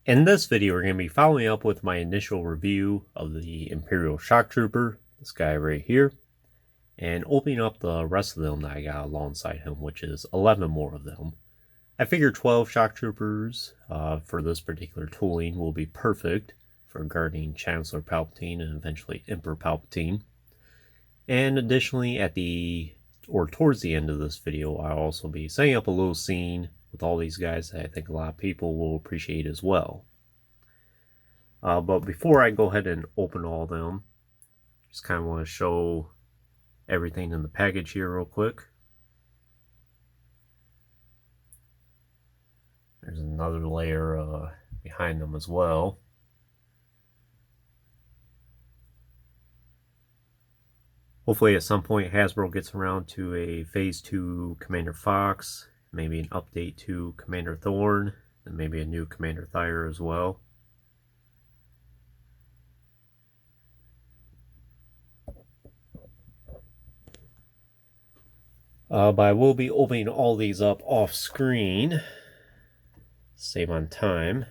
In this video, we're going to be following up with my initial review of the Imperial shocktrooper, this guy right here, and opening up the rest of them that I got alongside him, which is 11 more of them. I figure 12 shocktroopers for this particular tooling will be perfect for guarding Chancellor Palpatine and eventually Emperor Palpatine. And additionally, towards the end of this video, I'll also be setting up a little scene with all these guys that I think a lot of people will appreciate as well. But before I go ahead and open all of them, just kind of want to show everything in the package here real quick. There's another layer behind them as well. Hopefully at some point Hasbro gets around to a Phase 2 Commander Fox, maybe an update to Commander Thorn, and maybe a new Commander Thyre as well. But I will be opening all these up off screen, save on time.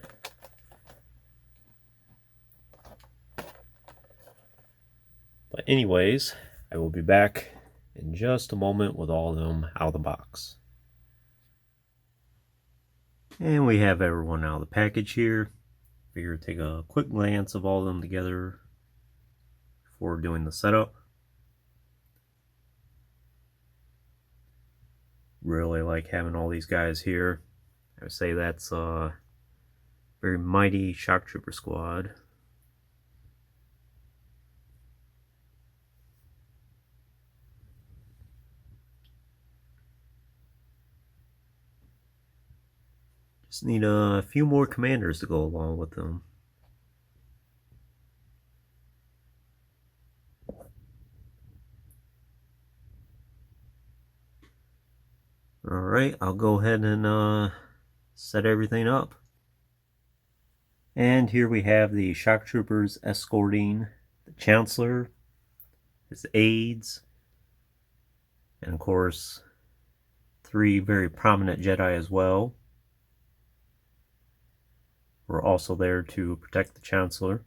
But anyways, I will be back in just a moment with all of them out of the box. And we have everyone out of the package here. Figure take a quick glance of all of them together before doing the setup. Really like having all these guys here. I would say that's a very mighty shocktrooper squad. Just need a few more commanders to go along with them. Alright, I'll go ahead and set everything up. And here we have the shocktroopers escorting the Chancellor, his aides, and of course 3 very prominent Jedi as well. We're also there to protect the Chancellor.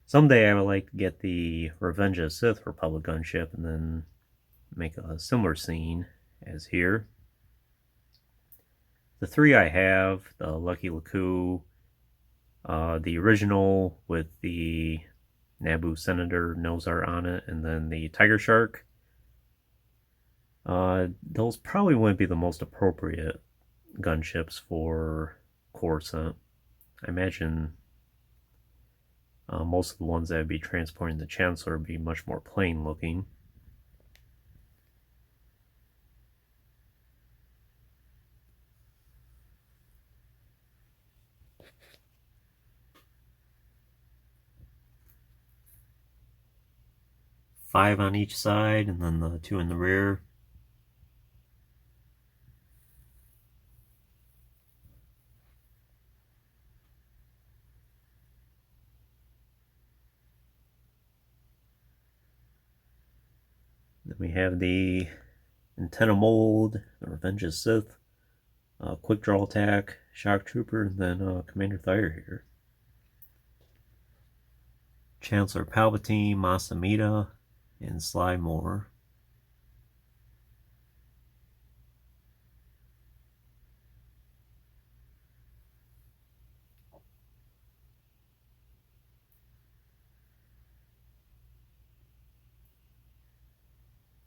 Someday I would like to get the Revenge of the Sith Republic gunship and then make a similar scene as here. The 3 I have, the Lucky Laku, the original with the Naboo Senator nose art on it, and then the Tiger Shark. Those probably wouldn't be the most appropriate gunships for Coruscant. I imagine most of the ones that would be transporting the Chancellor would be much more plain looking. Five on each side, and then the 2 in the rear. Then we have the antenna mold, the Revenge of Sith, quick draw attack, shocktrooper, and then Commander Thyre here. Chancellor Palpatine, Mas Amedda, and Sly Moore.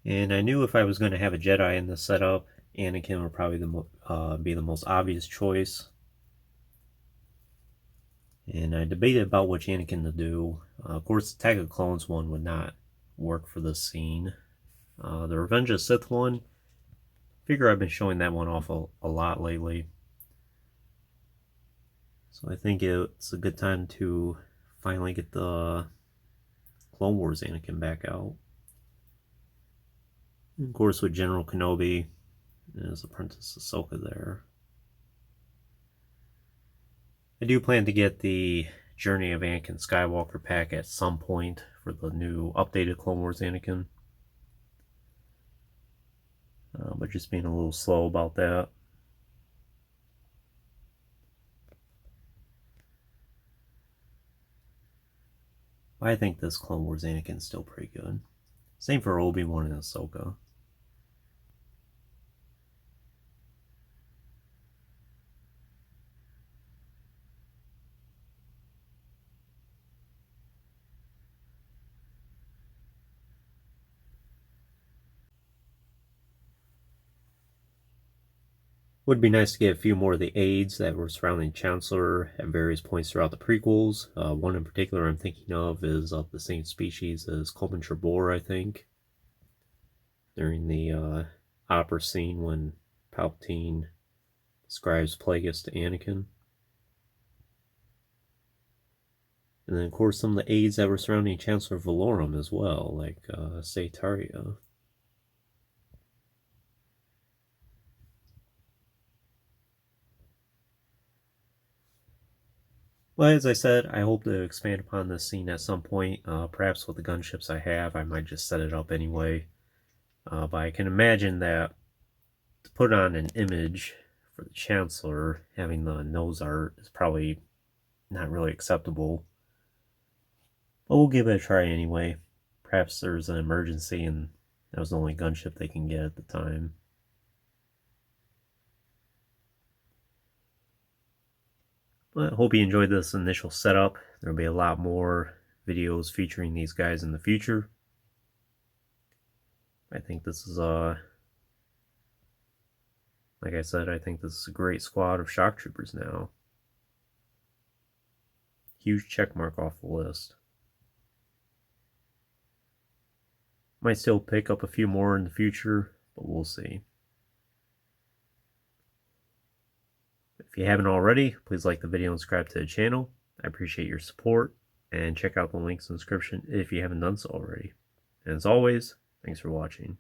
And I knew if I was going to have a Jedi in this setup, Anakin would probably be the most obvious choice. And I debated about which Anakin to do. Of course, the Attack of the Clones one would not work for this scene. The Revenge of the Sith one, figure I've been showing that one off a lot lately. So I think it's a good time to finally get the Clone Wars Anakin back out. And of course with General Kenobi and his apprentice Ahsoka there. I do plan to get the Journey of Anakin Skywalker pack at some point for the new updated Clone Wars Anakin. but just being a little slow about that. I think this Clone Wars Anakin is still pretty good. Same for Obi-Wan and Ahsoka. Would be nice to get a few more of the aides that were surrounding Chancellor at various points throughout the prequels. One in particular I'm thinking of is of the same species as Coleman Trebor, I think, during the opera scene when Palpatine describes Plagueis to Anakin. And then, of course, some of the aides that were surrounding Chancellor Valorum as well, like Saitaria. Well, as I said, I hope to expand upon this scene at some point. Perhaps with the gunships I have, I might just set it up anyway. But I can imagine that to put on an image for the Chancellor, having the nose art is probably not really acceptable. But we'll give it a try anyway. Perhaps there's an emergency and that was the only gunship they can get at the time. But I hope you enjoyed this initial setup. There'll be a lot more videos featuring these guys in the future. I think this is like I said, I think this is a great squad of shock troopers now. Huge check mark off the list. Might still pick up a few more in the future, but we'll see. If you haven't already, please like the video and subscribe to the channel. I appreciate your support, and check out the links in the description if you haven't done so already. And as always, thanks for watching.